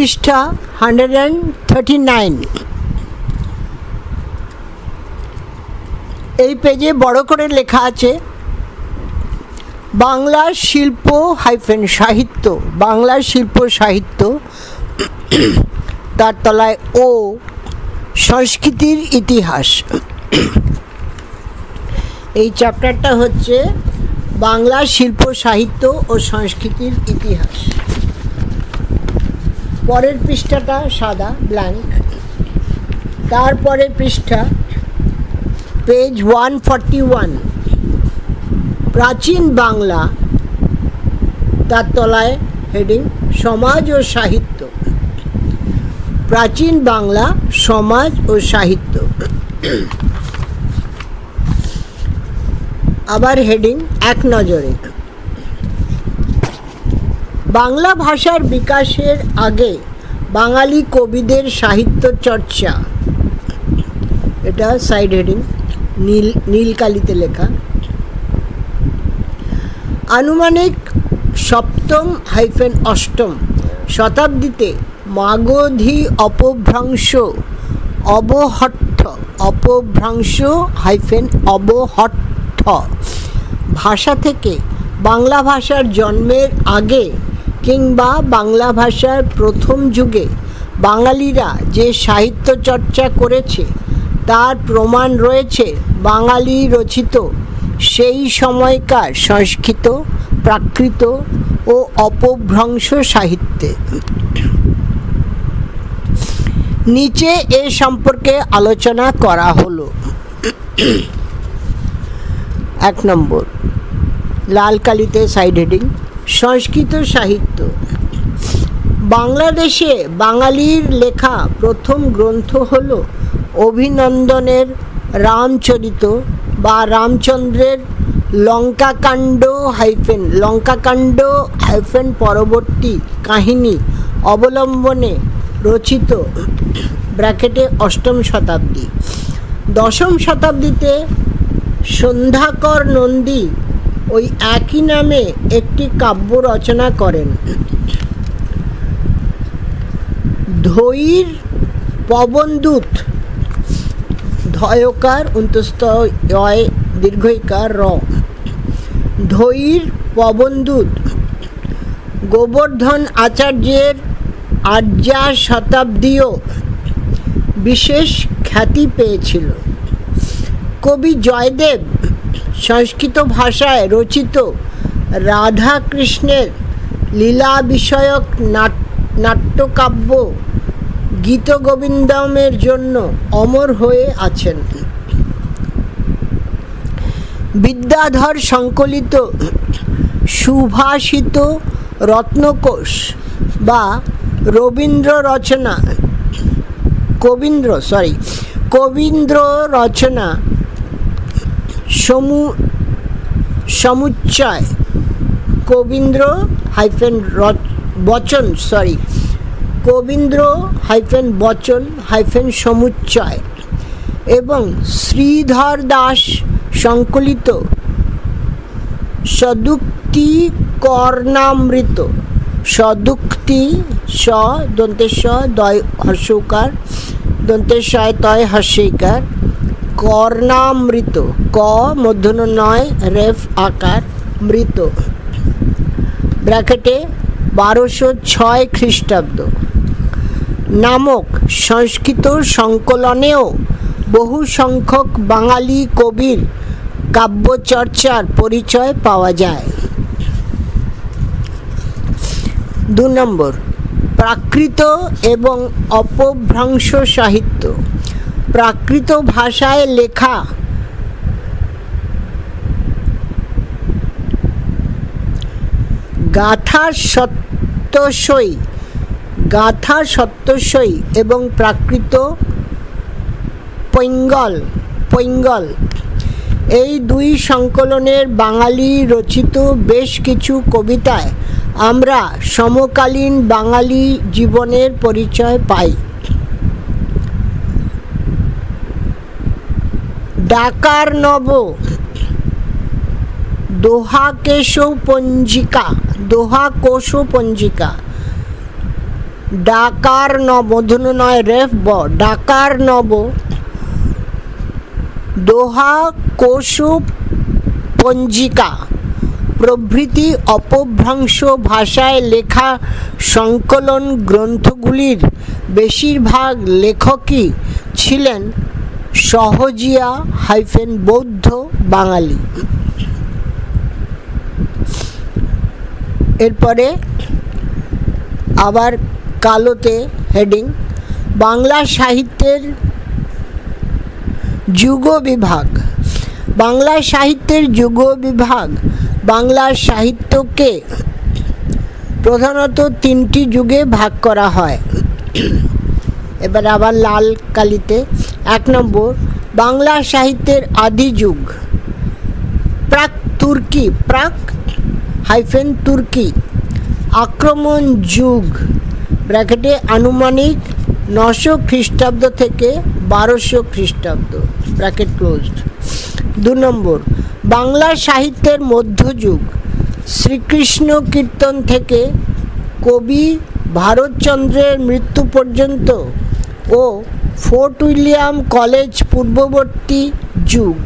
পৃষ্ঠা 139। এই পেজে বড় করে লেখা আছে বাংলা শিল্প সাহিত্য, বাংলা শিল্প সাহিত্য, তার তলায় ও সংস্কৃতির ইতিহাস। এই চ্যাপ্টারটা হচ্ছে বাংলা শিল্প সাহিত্য ও সংস্কৃতির ইতিহাস। পরের পৃষ্ঠাটা সাদা ব্ল্যাঙ্ক, তারপরে পৃষ্ঠা পেজ 141 প্রাচীন বাংলা, তার তলায় হেডিং সমাজ ও সাহিত্য। প্রাচীন বাংলা, সমাজ ও সাহিত্য। আবার হেডিং এক নজরে বাংলা ভাষার বিকাশের আগে বাঙালি কবিদের সাহিত্য চর্চা। এটা সাইড হেডিং নীল কালিতে লেখা। আনুমানিক সপ্তম-অষ্টম শতাব্দীতে মাগধী অপভ্রংশ ভাষা থেকে বাংলা ভাষার জন্মের আগে কিংবা বাংলা ভাষার প্রথম যুগে বাঙালিরা যে সাহিত্য চর্চা করেছে তার প্রমাণ রয়েছে বাঙালি রচিত সেই সময়কার সংস্কৃত, প্রাকৃত ও অপভ্রংশ সাহিত্যে। নিচে এ সম্পর্কে আলোচনা করা হলো। 1 নম্বর লাল কালিতে সাইড হেডিং সংস্কৃত সাহিত্য। বাংলাদেশে বাঙালির লেখা প্রথম গ্রন্থ হল অভিনন্দনের রামচরিত বা রামচন্দ্রের লঙ্কাকাণ্ড পরবর্তী কাহিনী অবলম্বনে রচিত ব্র্যাকেটে অষ্টম শতাব্দী। দশম শতাব্দীতে সন্ধ্যাকর নন্দী ওই একই নামে একটি কাব্য রচনা করেন। ধৈর পবনদূত, ধয়কার অন্তস্থ অয় দীর্ঘইকার র, ধৈর পবনদূত গোবর্ধন আচার্যের আর্যা শতাব্দীও বিশেষ খ্যাতি পেয়েছিল। কবি জয়দেব সংস্কৃত ভাষায় রচিত রাধাকৃষ্ণের লীলা বিষয়ক নাট্যকাব্য গীতগোবিন্দমের জন্য অমর হয়ে আছেন। বিদ্যাধর সংকলিত সুভাষিত রত্নকোষ বা কবীন্দ্র রচনা সমুচ্চয় কবীন্দ্র-বচন সমুচ্চয় এবং শ্রীধর দাস সংকলিত সদুক্তি কর্ণামৃত, সদুক্তি স দন্তেশ দয় হর্ষৌকার দন্তেশয় তয় হর্ষৈকার কর্ণামৃত ক মধ্যন নয় রেফ আকার মৃত ব্র্যাকেটে 1206 খ্রিস্টাব্দ নামক সংস্কৃত সংকলনেও বহু সংখ্যক বাঙালি কবির কাব্যচর্চার পরিচয় পাওয়া যায়। 2 নম্বর প্রাকৃত এবং অপভ্রংশ সাহিত্য। প্রাকৃত ভাষায় লেখা গাথা সত্যসই এবং প্রাকৃত পৈঙ্গল এই দুই সংকলনের বাঙালি রচিত বেশ কিছু কবিতায় আমরা সমকালীন বাঙালি জীবনের পরিচয় পাই। ডাকার নব, দোহা কোশ পঞ্জিকা ডাকার নব, মূর্ধন্য নয় রেফ ব, ডাকার নব, দোহা, কৌশুব, পঞ্জিকা প্রভৃতি অপভ্রংশ ভাষায় লেখা সংকলন গ্রন্থগুলির বেশিরভাগ লেখকই ছিলেন সহজিয়া বৌদ্ধ বাঙালি। এরপরে আবার কালোতে হেডিং, বাংলা সাহিত্যের যুগ বিভাগ। বাংলা সাহিত্যের যুগ বিভাগ বাংলা সাহিত্যকে প্রধানত তিনটি যুগে ভাগ করা হয়। এবার আবার লাল কালিতে 1 নম্বর, বাংলা সাহিত্যের আদি যুগ, প্রাক তুর্কি, প্রাক তুর্কি আক্রমণ যুগ ব্র্যাকেটে আনুমানিক 900 খ্রিস্টাব্দ থেকে 1200 খ্রিস্টাব্দ ব্র্যাকেট ক্লোজড। 2 নম্বর, বাংলা সাহিত্যের মধ্যযুগ, শ্রীকৃষ্ণ কীর্তন থেকে কবি ভারতচন্দ্রের মৃত্যু পর্যন্ত ও ফোর্ট উইলিয়াম কলেজ পূর্ববর্তী যুগ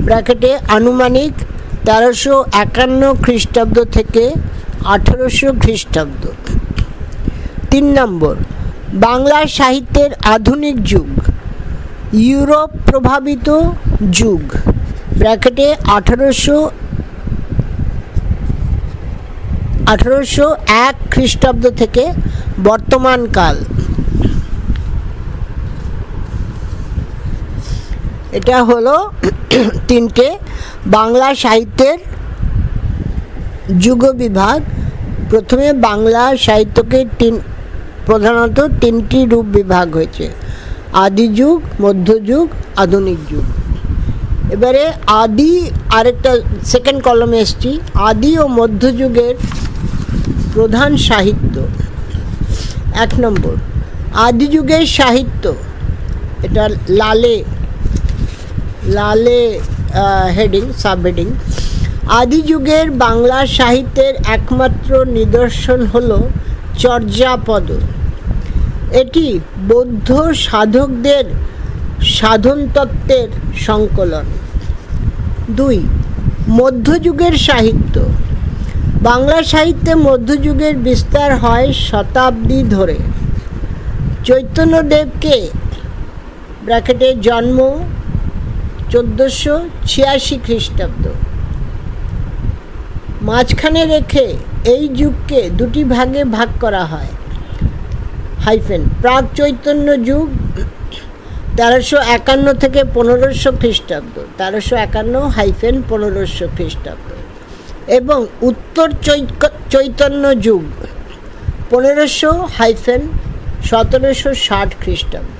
ব্র্যাকেটে আনুমানিক 1351 খ্রিস্টাব্দ থেকে 1800 খ্রিস্টাব্দ। 3 নম্বর, বাংলা সাহিত্যের আধুনিক যুগ, ইউরোপ প্রভাবিত যুগ ব্র্যাকেটে 1801 খ্রিস্টাব্দ থেকে বর্তমান কাল। এটা হলো তিনটে বাংলা সাহিত্যের যুগ বিভাগ। প্রথমে বাংলা সাহিত্যকে প্রধানত তিনটি রূপ বিভাগ হয়েছে, আদি যুগ, মধ্যযুগ, আধুনিক যুগ। এবারে আদি, আরেকটা সেকেন্ড কলমে এসছি, আদি ও মধ্যযুগের প্রধান সাহিত্য। 1 নম্বর, আদি যুগের সাহিত্য, এটা লালে হেডিং, সাব হেডিং, আদি যুগের বাংলা সাহিত্যের একমাত্র নিদর্শন হল চর্যাপদ। এটি বৌদ্ধ সাধকদের সাধন তত্ত্বের সংকলন। 2, মধ্যযুগের সাহিত্য। বাংলা সাহিত্যে মধ্যযুগের বিস্তার হয় শতাব্দী ধরে। চৈতন্যদেবকে ব্র্যাকেটে জন্ম 1486 খ্রিস্টাব্দ মাঝখানে রেখে এই যুগকে দুটি ভাগে ভাগ করা হয়, প্রাক চৈতন্য যুগ 1351 থেকে 1500 খ্রিস্টাব্দ, 1351-1500 খ্রিস্টাব্দ, এবং উত্তর চৈতন্য যুগ 1500-1760 খ্রিস্টাব্দ।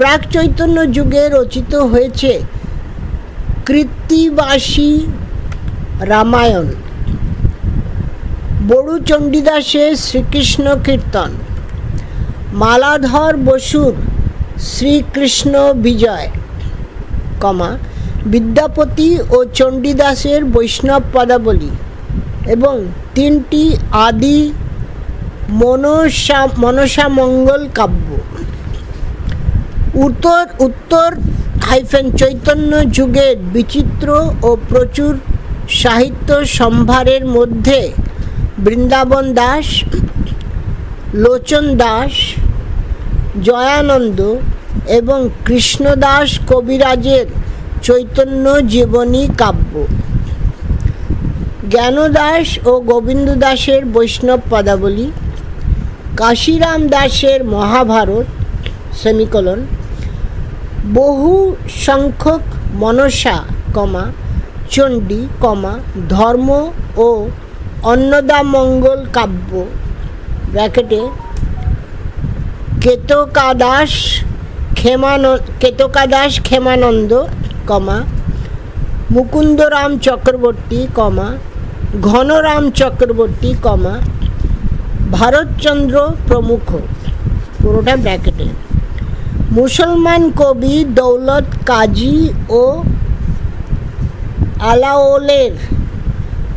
প্রাক চৈতন্য যুগে রচিত হয়েছে কৃত্তিবাসী রামায়ণ, বড়ু চণ্ডীদাসের শ্রীকৃষ্ণ কীর্তন, মালাধর বসুর শ্রীকৃষ্ণ বিজয়, বিদ্যাপতি ও চণ্ডীদাসের বৈষ্ণব পদাবলী এবং 3টি আদি মনসামঙ্গল কাব্য। উত্তর চৈতন্য যুগের বিচিত্র ও প্রচুর সাহিত্য সম্ভারের মধ্যে বৃন্দাবন দাস, লোচন দাস, জয়ানন্দ এবং কৃষ্ণদাস কবিরাজের চৈতন্য জীবনী কাব্য, জ্ঞানদাস ও গোবিন্দ দাসের বৈষ্ণব পদাবলী, কাশীরাম দাসের মহাভারত বহু সংখ্যক মনসা, চণ্ডী, ধর্ম ও অন্নদামঙ্গল কাব্য ব্র্যাকেটে কেতকাদাস ক্ষেমানন্দ, মুকুন্দরাম চক্রবর্তী, ঘনরাম চক্রবর্তী, ভারতচন্দ্র প্রমুখ, পুরোটা ব্র্যাকেটে। মুসলমান কবি দৌলত কাজী ও আলাওলের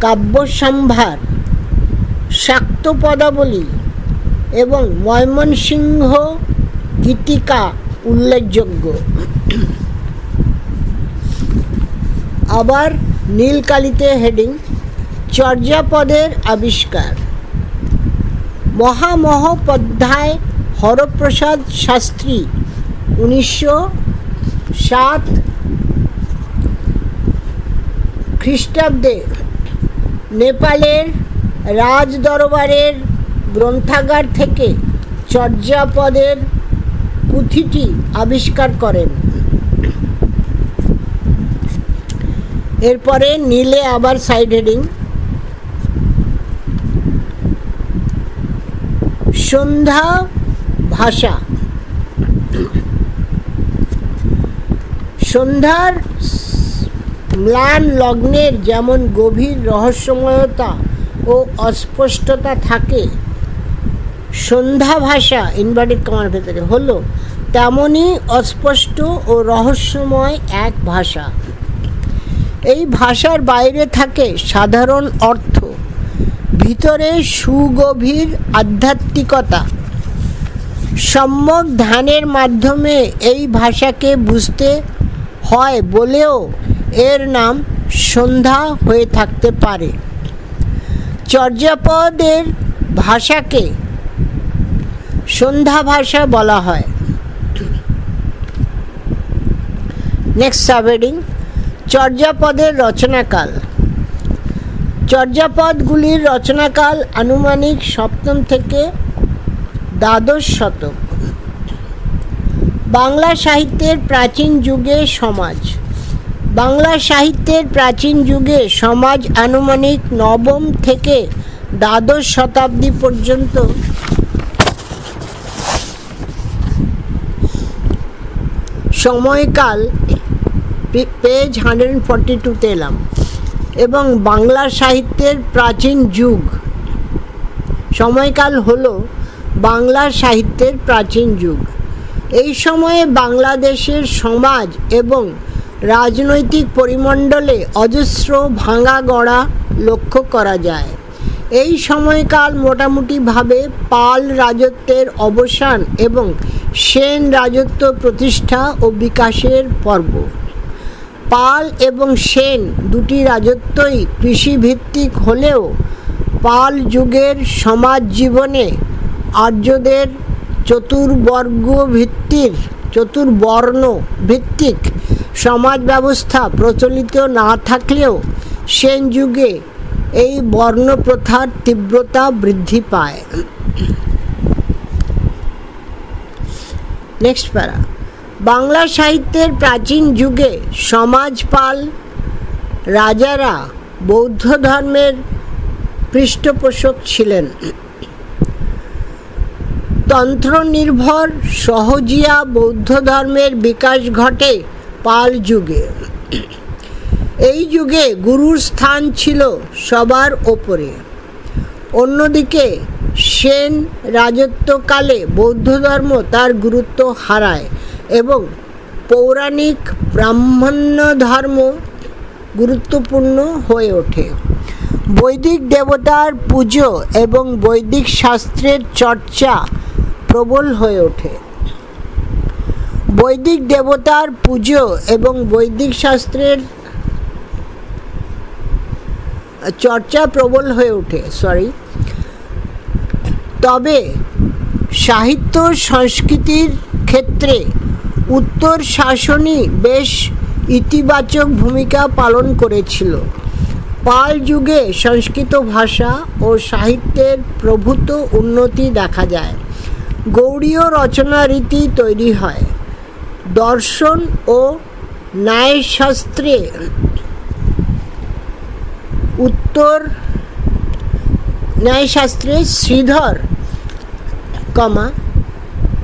কাব্যসম্ভার শাক্ত পদাবলী এবং ময়মনসিংহ গীতিকা উল্লেখযোগ্য। আবার নীলকালিতে হেডিং চর্যাপদের আবিষ্কার। মহামহোপাধ্যায় হরপ্রসাদ শাস্ত্রী 1907 খ্রিস্টাব্দে নেপালের রাজদরবারের গ্রন্থাগার থেকে চর্যাপদের পুঁথিটি আবিষ্কার করেন। এরপরে নীলে আবার সাইড হেডিং সন্ধ্যা ভাষা। সন্ধ্যার ম্লান লগ্নের যেমন গভীর রহস্যময়তা ও অস্পষ্টতা থাকে, সন্ধ্যা ভাষা ইনভার্টেড কমার ভেতরে হলো তেমনই অস্পষ্ট ও রহস্যময় এক ভাষা। এই ভাষার বাইরে থাকে সাধারণ অর্থ, ভিতরে সুগভীর আধ্যাত্মিকতা। সম্যক ধ্যানের মাধ্যমে এই ভাষাকে বুঝতে হয় বলেও এর নাম সন্ধ্যা হয়ে থাকতে পারে। চর্যাপদের ভাষাকে সন্ধ্যা ভাষা বলা হয়। Next subheading চর্যাপদের রচনাকাল। চর্যাপদগুলির রচনাকাল আনুমানিক সপ্তম থেকে দ্বাদশ শতক। বাংলা সাহিত্যের প্রাচীন যুগে সমাজ। বাংলা সাহিত্যের প্রাচীন যুগে সমাজ আনুমানিক নবম থেকে দ্বাদশ শতাব্দী পর্যন্ত সময়কাল পেজ 142-তে এলাম। এবং বাংলা সাহিত্যের প্রাচীন যুগ সময়কাল হলো বাংলা সাহিত্যের প্রাচীন যুগ। এই সময়ে বাংলাদেশের সমাজ এবং রাজনৈতিক পরিমণ্ডলে অজস্র ভাঙা গড়া লক্ষ্য করা যায়। এই সময়কাল মোটামুটিভাবে পাল রাজত্বের অবসান এবং সেন রাজত্ব প্রতিষ্ঠা ও বিকাশের পর্ব। পাল এবং সেন দুটি রাজত্বই কৃষিভিত্তিক হলেও পাল যুগের সমাজ জীবনে আর্যদের চতুর্বর্ণ ভিত্তিক সমাজ ব্যবস্থা প্রচলিত না থাকলেও সেন যুগে এই বর্ণপ্রথার তীব্রতা বৃদ্ধি পায়। নেক্সট প্যারা। বাংলা সাহিত্যের প্রাচীন যুগে সমাজপাল রাজারা বৌদ্ধ ধর্মের পৃষ্ঠপোষক ছিলেন। তন্ত্র নির্ভর সহজিয়া বৌদ্ধ ধর্মের বিকাশ ঘটে পাল যুগে। এই যুগে গুরুর স্থান ছিল সবার ওপরে। অন্যদিকে সেন রাজত্বকালে বৌদ্ধ ধর্ম তার গুরুত্ব হারায় এবং পৌরাণিক ব্রাহ্মণ্য ধর্ম গুরুত্বপূর্ণ হয়ে ওঠে। বৈদিক দেবতার পুজো এবং বৈদিক শাস্ত্রের চর্চা প্রবল হয়ে ওঠে। বৈদিক দেবতার পুজো এবং বৈদিক শাস্ত্রের চর্চা প্রবল হয়ে ওঠে তবে সাহিত্য সংস্কৃতির ক্ষেত্রে উত্তর শাসনই বেশ ইতিবাচক ভূমিকা পালন করেছিল। পাল যুগে সংস্কৃত ভাষা ও সাহিত্যের প্রভূত উন্নতি দেখা যায়। গৌড়ীয় রচনা রীতি তৈরি হয়। দর্শন ও ন্যায়শাস্ত্রে শ্রীধর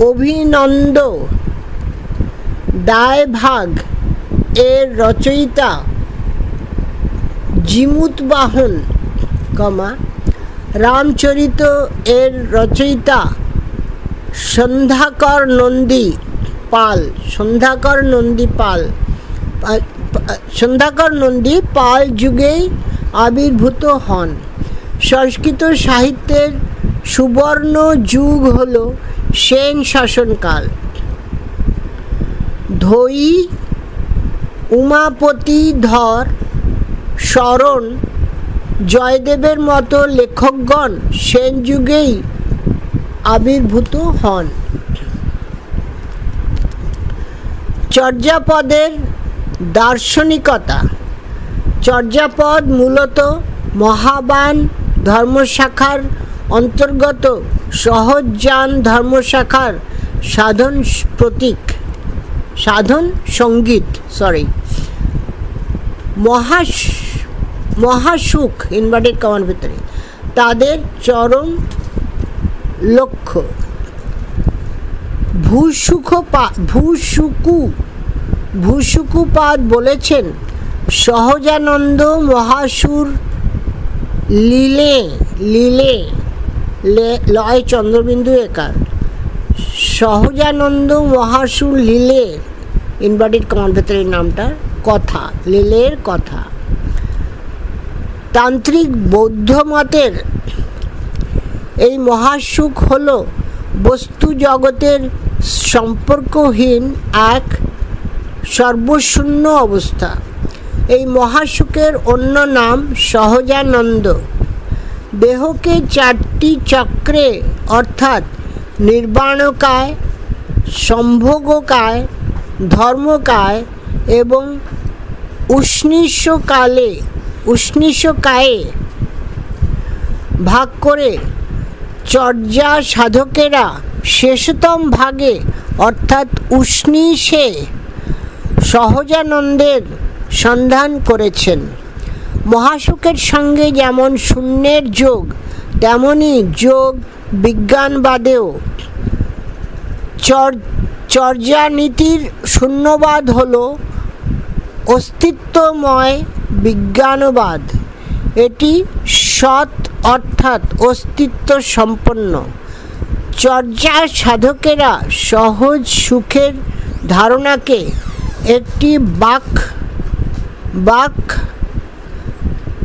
অভিনন্দ দায়ভাগ এর রচয়িতা জিমুতবাহন রামচরিত এর রচয়িতা সন্ধ্যাকর নন্দী পাল যুগেই আবির্ভূত হন। সংস্কৃত সাহিত্যের সুবর্ণ যুগ হল সেন শাসনকাল। ধৈ, উমাপতি ধর, শরণ, জয়দেবের মতো লেখকগণ সেন যুগেই আবির্ভূত হন। চর্যাপদের দার্শনিকতা। চর্যাপদ মূলত মহাযান ধর্মশাখার অন্তর্গত। সহজযান ধর্মশাখার সাধন সঙ্গীত মহাসুখ ইনভার্টেড কমার ভিতরে তাদের চরম লক্ষ্য। ভূসুকুপাদ বলেছেন, সহজানন্দ মহাসুর লীলে লয় চন্দ্রবিন্দু একার, সহজানন্দ মহাসুর লীলে ইনভার্টেড কমার ভেতরে নামটা কথা, লীলের কথা। তান্ত্রিক বৌদ্ধ মতের এই মহাসুখ হল বস্তু জগতের সম্পর্কহীন এক সর্বশূন্য অবস্থা। এই মহাসুখের অন্য নাম সহজানন্দ। দেহকে চারটি চক্রে অর্থাৎ নির্বাণকায়, সম্ভোগকায়, ধর্মকায় এবং উষ্ণিশকায়ে ভাগ করে চর্যা সাধকেরা শেষতম ভাগে অর্থাৎ উষ্ণিশে সহজানন্দের সন্ধান করেছেন। মহাসুখের সঙ্গে যেমন শূন্যের যোগ, তেমনি যোগ বিজ্ঞানবাদেও। চর্যানীতির শূন্যবাদ হল অস্তিত্বময় বিজ্ঞানবাদ। এটি সৎ অর্থাৎ অস্তিত্ব সম্পন্ন। চর্যা সাধকেরা সহজ সুখের ধারণাকে একটি বাক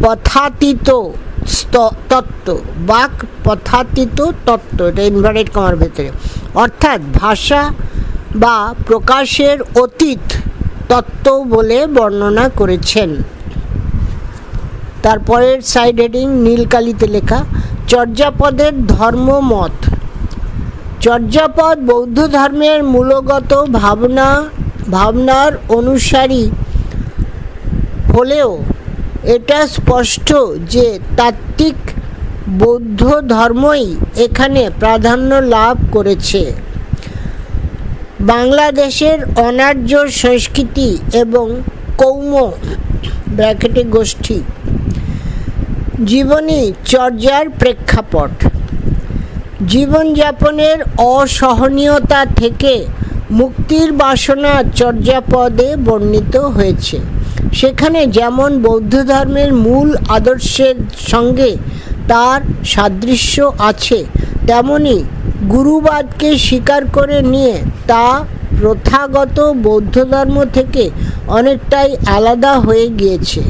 পথাতীত তত্ত্ব, এটা ইনভার্টেড কমার ভেতরে, অর্থাৎ ভাষা বা প্রকাশের অতীত তত্ত্ব বলে বর্ণনা করেছেন। তারপরের সাইড হেডিং নীলকালিতে লেখা, চর্যাপদের ধর্মমত। চর্যাপদ বৌদ্ধ ধর্মের মূলগত ভাবনার অনুসারী হলেও এটা স্পষ্ট যে তাত্ত্বিক বৌদ্ধ ধর্মই এখানে প্রাধান্য লাভ করেছে। বাংলাদেশের অনার্য সংস্কৃতি এবং কৌম ব্র্যাকেটে গোষ্ঠী জীবনী চর্যার প্রেক্ষাপট। জীবনযাপনের অসহনীয়তা থেকে মুক্তির বাসনা চর্যাপদে বর্ণিত হয়েছে। সেখানে যেমন বৌদ্ধ ধর্মের মূল আদর্শের সঙ্গে তার সাদৃশ্য আছে, তেমনি গুরুবাদকে স্বীকার করে নিয়ে তা প্রথাগত বৌদ্ধ ধর্ম থেকে অনেকটাই আলাদা হয়ে গিয়েছে।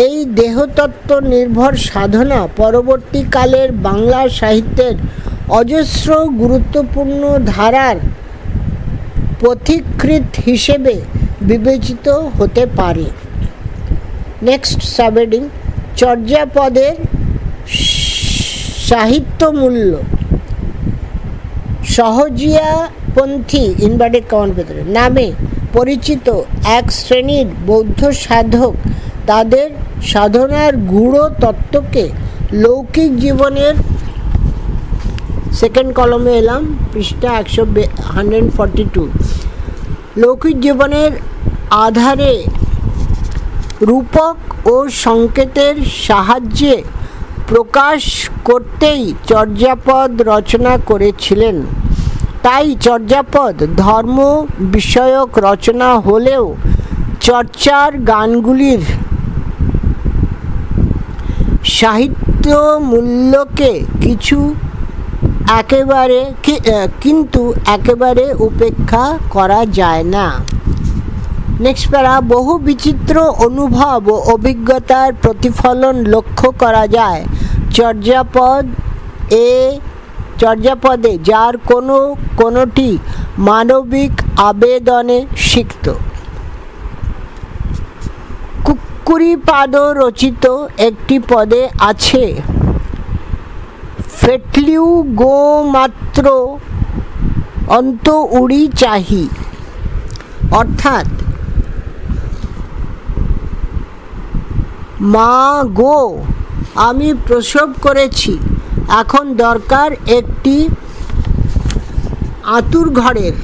এই দেহতত্ত্ব নির্ভর সাধনা পরবর্তীকালের বাংলা সাহিত্যের অজস্র গুরুত্বপূর্ণ ধারার পথিকৃৎ হিসেবে বিবেচিত হতে পারে। নেক্সট সাবহেডিং, চর্যাপদের সাহিত্য মূল্য। সহজিয়াপন্থী ইনভার্টেড কমার ভেতরে নামে পরিচিত এক শ্রেণীর বৌদ্ধ সাধক তাদের সাধনার গূঢ় তত্ত্বকে লৌকিক জীবনের, সেকেন্ড কলমে এলাম, পৃষ্ঠা 142, লৌকিক জীবনের আধারে রূপক ও সংকেতের সাহায্যে প্রকাশ করতেই চর্যাপদ রচনা করেছিলেন। তাই চর্যাপদ ধর্ম বিষয়ক রচনা হলেও চর্চার গানগুলির সাহিত্য মূল্যকে কিন্তু একেবারে উপেক্ষা করা যায় না। নেক্সট প্যারা, বহু বিচিত্র অনুভব ও অভিজ্ঞতার প্রতিফলন লক্ষ্য করা যায় চর্যাপদে যার কোনোটি মানবিক আবেদনে সিক্ত। কুক্কুরীপাদ রচিত একটি পদে আছে ফেটলিউ গো মাত্র অন্ত উড়ি চাহি, অর্থাৎ মা গো আমি প্রসব করেছি, এখন দরকার একটি আতুর ঘরের।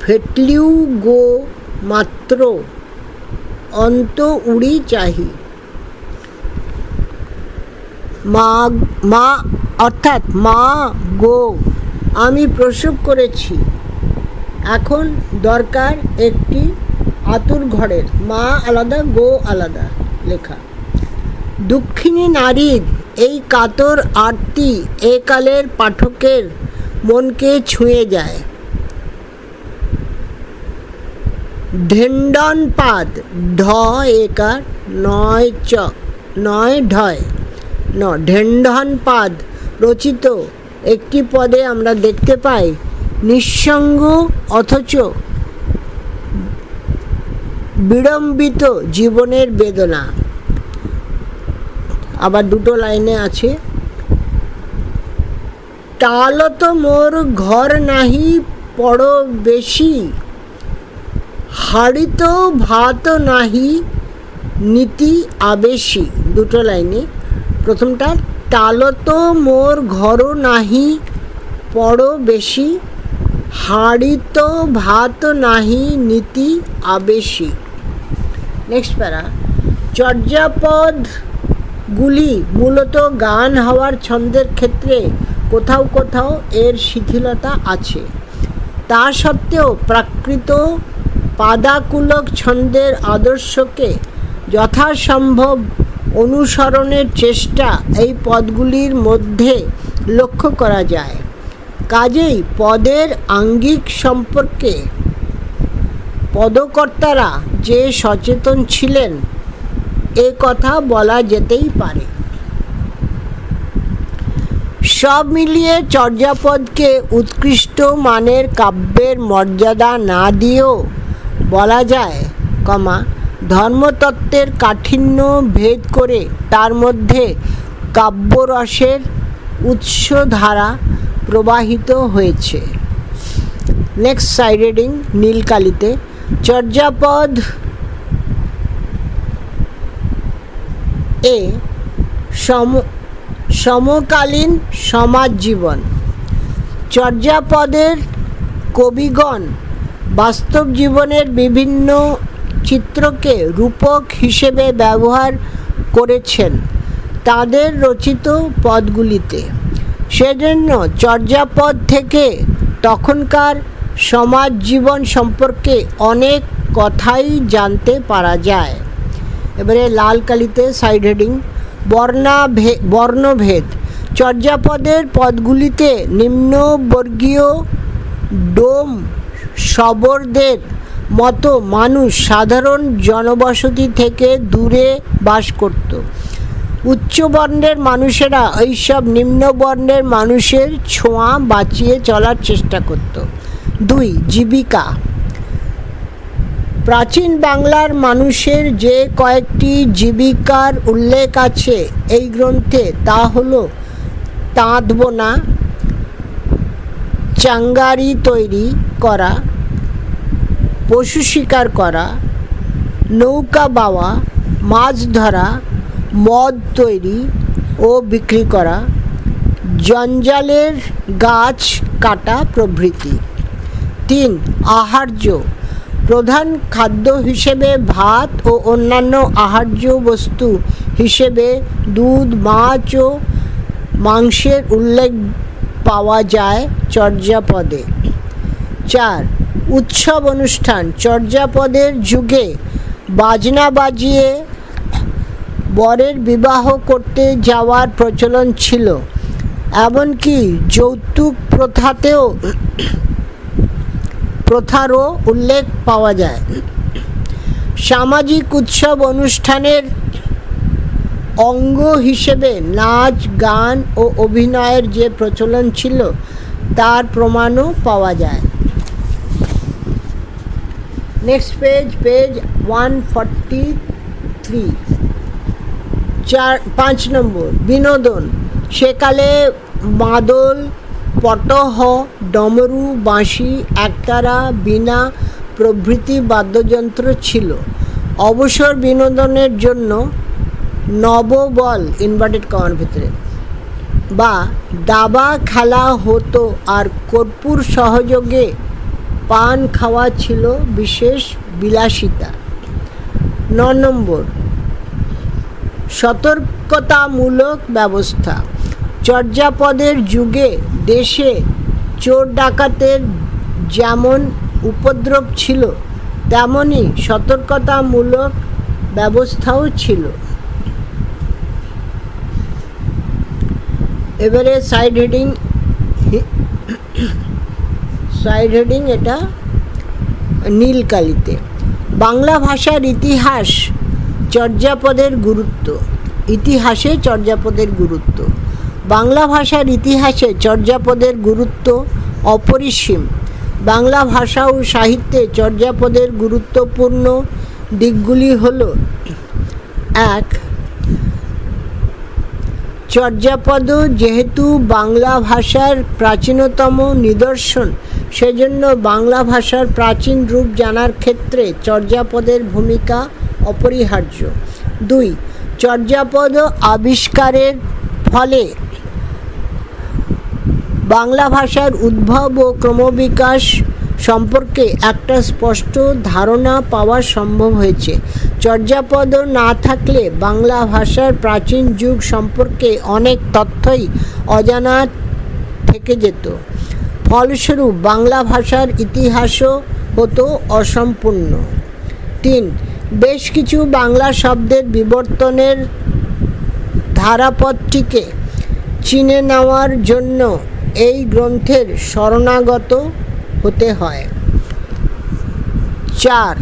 ফেটলিউ গো মাত্র অন্ত উড়ি চাহি, মা অর্থাৎ মা গো আমি প্রসব করেছি, এখন দরকার একটি আতুর ঘরের। মা আলাদা, গো আলাদা লেখা। দুঃখিনী নারীর এই কাতর আরতি একালের পাঠকের মনকে ছুঁয়ে যায়। ঢেণ্ডনপাদ ঢ একার নয় চ নয় ঢয় ঢেণ্ডনপাদ রচিত একটি পদে আমরা দেখতে পাই নিঃসঙ্গ অথচ বিড়ম্বিত জীবনের বেদনা। আবার দুটো লাইনে আছে, টালত মোর ঘর নাহি পড় বেশি, হাড়িত ভাত নাহি নীতি আবেশী। দুটো লাইনে, প্রথমটা টালত মোর ঘর নাহি পড় বেশি, হাড়িত ভাত নাহি নীতি আবেশী। নেক্সট প্যারা, চর্যাপদগুলি মূলত গান হওয়ার ছন্দের ক্ষেত্রে কোথাও কোথাও এর শিথিলতা আছে। তা সত্ত্বেও প্রাকৃত পাদাকুলক ছন্দের আদর্শকে যথাসম্ভব অনুসরণের চেষ্টা এই পদগুলির মধ্যে লক্ষ্য করা যায়। কাজেই পদের আঙ্গিক সম্পর্কে পদকর্তারা যে সচেতন ছিলেন এ কথা বলা যেতেই পারে। সব মিলিয়ে চর্যাপদকে উৎকৃষ্ট মানের কাব্যের মর্যাদা না দিয়েও বলা যায়, ধর্মতত্ত্বের কাঠিন্য ভেদ করে তার মধ্যে কাব্যরসের উৎসধারা প্রবাহিত হয়েছে। নেক্সট সাইড রিডিং নীলকালিতে। চর্যাপদ এ সমকালীন সমাজ জীবন। চর্যাপদের কবিগণ বাস্তব জীবনের বিভিন্ন চিত্রকে রূপক হিসেবে ব্যবহার করেছেন তাদের রচিত পদগুলিতে। সেজন্য চর্যাপদ থেকে তখনকার সমাজ জীবন সম্পর্কে অনেক কথাই জানতে পারা যায়। এবারে লাল কালিতে সাইড হেডিং বর্ণভেদ। চর্যাপদের পদগুলিতে নিম্নবর্গীয় ডোম শবরদের মতো মানুষ সাধারণ জনবসতি থেকে দূরে বাস করত। উচ্চবর্ণের মানুষেরা এইসব নিম্নবর্ণের মানুষের ছোঁয়া বাঁচিয়ে চলার চেষ্টা করত। 2. জীবিকা। প্রাচীন বাংলার মানুষের যে কয়েকটি জীবিকার উল্লেখ আছে এই গ্রন্থে তা হল তাঁত বোনা, চাঙ্গারি তৈরি করা, পশু শিকার করা, নৌকা বাওয়া, মাছ ধরা, মদ তৈরি ও বিক্রি করা, জঞ্জালের গাছ কাটা প্রভৃতি। 3. আহার্য। প্রধান খাদ্য হিসেবে ভাত ও অন্যান্য আহার্য বস্তু হিসেবে দুধ, মাছ ও মাংসের উল্লেখ পাওয়া যায় চর্যাপদে। 4. উৎসব অনুষ্ঠান। চর্যাপদের যুগে বাজনা বাজিয়ে বরের বিবাহ করতে যাওয়ার প্রচলন ছিল, এমনকি যৌতুক প্রথারও উল্লেখ পাওয়া যায়। সামাজিক উৎসব অনুষ্ঠানের অঙ্গ হিসেবে নাচ, গান ও অভিনয়ের যে প্রচলন ছিল তার প্রমাণও পাওয়া যায়। Next page 143। 5 নম্বর, বিনোদন। সেকালে মাদল, পটহ, ডমরু, বাঁশি, একতারা, বীণা প্রভৃতি বাদ্যযন্ত্র ছিল। অবসর বিনোদনের জন্য নববল ইনভার্টেড কমার ভিতরে বা দাবা খেলা হতো, আর কর্পূর সহযোগে পান খাওয়া ছিল বিশেষ বিলাসিতা। 9 নম্বর, সতর্কতামূলক ব্যবস্থা। চর্যাপদের যুগে দেশে চোর ডাকাতের যেমন উপদ্রব ছিল তেমনি সতর্কতামূলক ব্যবস্থাও ছিল। এবারে সাইড হেডিং এটা নীলকালিতে। বাংলা ভাষার ইতিহাস, চর্যাপদের গুরুত্ব। ইতিহাসে চর্যাপদের গুরুত্ব। বাংলা ভাষার ইতিহাসে চর্যাপদের গুরুত্ব অপরিসীম। বাংলা ভাষা ও সাহিত্যে চর্যাপদের গুরুত্বপূর্ণ দিকগুলি হল: 1. চর্যাপদ যেহেতু বাংলা ভাষার প্রাচীনতম নিদর্শন, সেজন্য বাংলা ভাষার প্রাচীন রূপ জানার ক্ষেত্রে চর্যাপদের ভূমিকা অপরিহার্য। 2. চর্যাপদ আবিষ্কারের ফলে বাংলা ভাষার উদ্ভব ও ক্রমবিকাশ সম্পর্কে একটা স্পষ্ট ধারণা পাওয়া সম্ভব হয়েছে। চর্যাপদ না থাকলে বাংলা ভাষার প্রাচীন যুগ সম্পর্কে অনেক তথ্যই অজানা থেকে যেত। ফলস্বরূপ বাংলা ভাষার ইতিহাসও হতো অসম্পূর্ণ। 3. বেশ কিছু বাংলা শব্দের বিবর্তনের ধারাপথটিকে চিনে নেওয়ার জন্য এই গ্রন্থের শরণাগত হতে হয়। 4.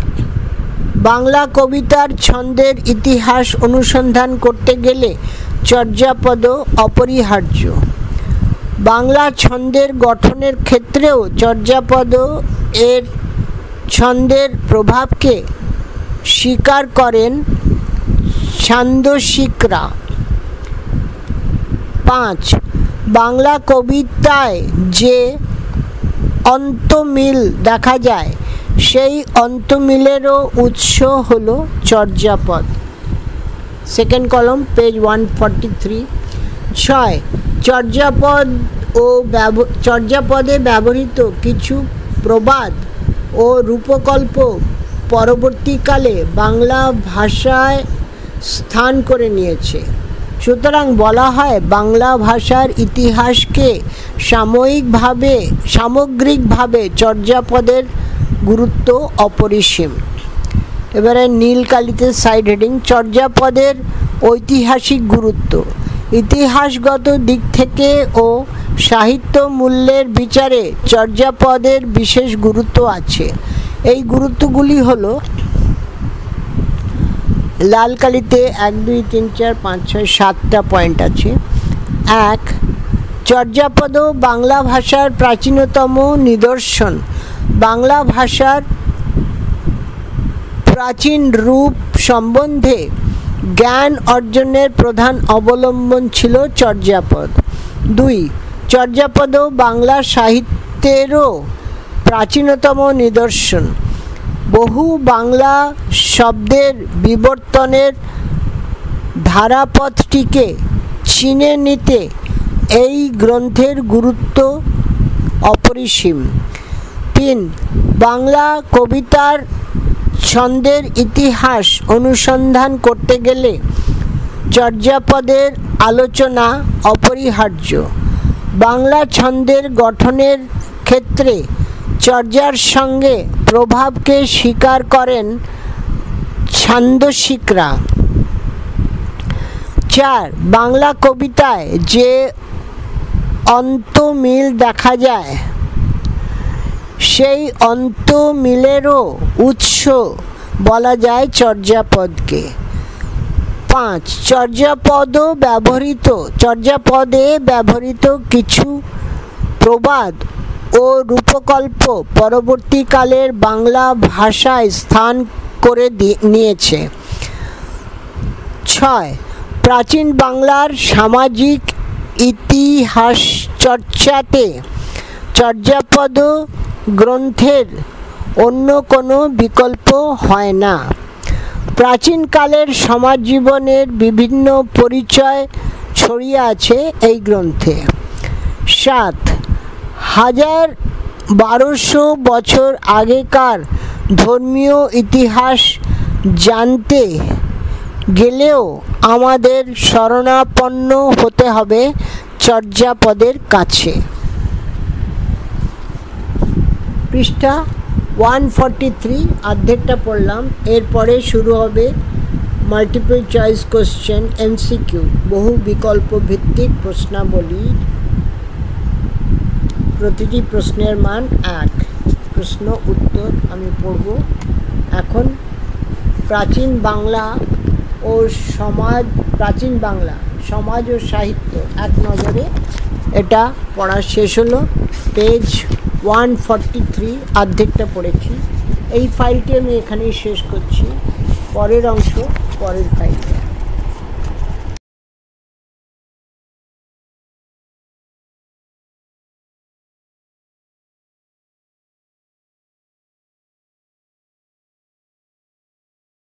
বাংলা কবিতার ছন্দের ইতিহাস অনুসন্ধান করতে গেলে চর্যাপদ অপরিহার্য। বাংলা ছন্দের গঠনের ক্ষেত্রেও চর্যাপদ এর ছন্দের প্রভাবকে স্বীকার করেন ছান্দসিকরা। 5. বাংলা কবিতায় যে অন্তমিল দেখা যায়, সেই অন্তমিলেরও উৎস হল চর্যাপদ। সেকেন্ড কলম, পেজ 143। 6. চর্যাপদে ব্যবহৃত কিছু প্রবাদ ও রূপকল্প পরবর্তীকালে বাংলা ভাষায় স্থান করে নিয়েছে। সুতরাং বলা হয় বাংলা ভাষার ইতিহাসকে সামগ্রিকভাবে চর্যাপদের গুরুত্ব অপরিসীম। এবারে নীলকালিতে সাইড হেডিং চর্যাপদের ঐতিহাসিক গুরুত্ব। ইতিহাসগত দিক থেকে ও সাহিত্য মূল্যের বিচারে চর্যাপদের বিশেষ গুরুত্ব আছে। এই গুরুত্বগুলি হলো: লালকালিতে 1, 2, 3, 4, 5, 6, 7টা পয়েন্ট আছে। 1. চর্যাপদ বাংলা ভাষার প্রাচীনতম নিদর্শন। বাংলা ভাষার প্রাচীন রূপ সম্বন্ধে জ্ঞান অর্জনের প্রধান অবলম্বন ছিল চর্যাপদ। 2. চর্যাপদ বাংলা সাহিত্যেরও প্রাচীনতম নিদর্শন। বহু বাংলা শব্দের বিবর্তনের ধারাপথটিকে চিনে নিতে এই গ্রন্থের গুরুত্ব অপরিসীম। 3. বাংলা কবিতার ছন্দের ইতিহাস অনুসন্ধান করতে গেলে চর্যাপদের আলোচনা অপরিহার্য। বাংলা ছন্দের গঠনের ক্ষেত্রে চর্যার সঙ্গে প্রভাবকে স্বীকার করেন ছান্দসিকরা। 4. বাংলা কবিতায় যে অন্তমিল দেখা যায়, সেই অন্তমিলেরও উৎস বলা যায় চর্যাপদকে। 5 চর্যাপদে ব্যবহৃত কিছু প্রবাদ ও রূপকল্প পরবর্তীকালের বাংলা ভাষায় স্থান করে নিয়েছে। 6 প্রাচীন বাংলার সামাজিক ইতিহাস চর্চাতে চর্যাপদ গ্রন্থের অন্য কোনো বিকল্প হয় না। প্রাচীনকালের সমাজ জীবনের বিভিন্ন পরিচয় ছড়িয়ে আছে এই গ্রন্থে। 7 1200 বছর আগেকার ধর্মীয় ইতিহাস জানতে গেলেও আমাদের শরণাপন্ন হতে হবে চর্যাপদের কাছে। পৃষ্ঠা 143 অর্ধেকটা পড়লাম। এরপরে শুরু হবে মাল্টিপল চয়েস কোশ্চেন, এমসিকিউ, বহু বিকল্প ভিত্তিক প্রশ্নাবলী। প্রতিটি প্রশ্নের মান 1। প্রশ্ন উত্তর আমি পড়ব এখন। প্রাচীন বাংলা সমাজ ও সাহিত্য এক নজরে, এটা পড়া শেষ হলো। পেজ 143 অর্ধেকটা পড়েছি। এই ফাইলটি আমি এখানেই শেষ করছি। পরের অংশ পরের ফাইলে।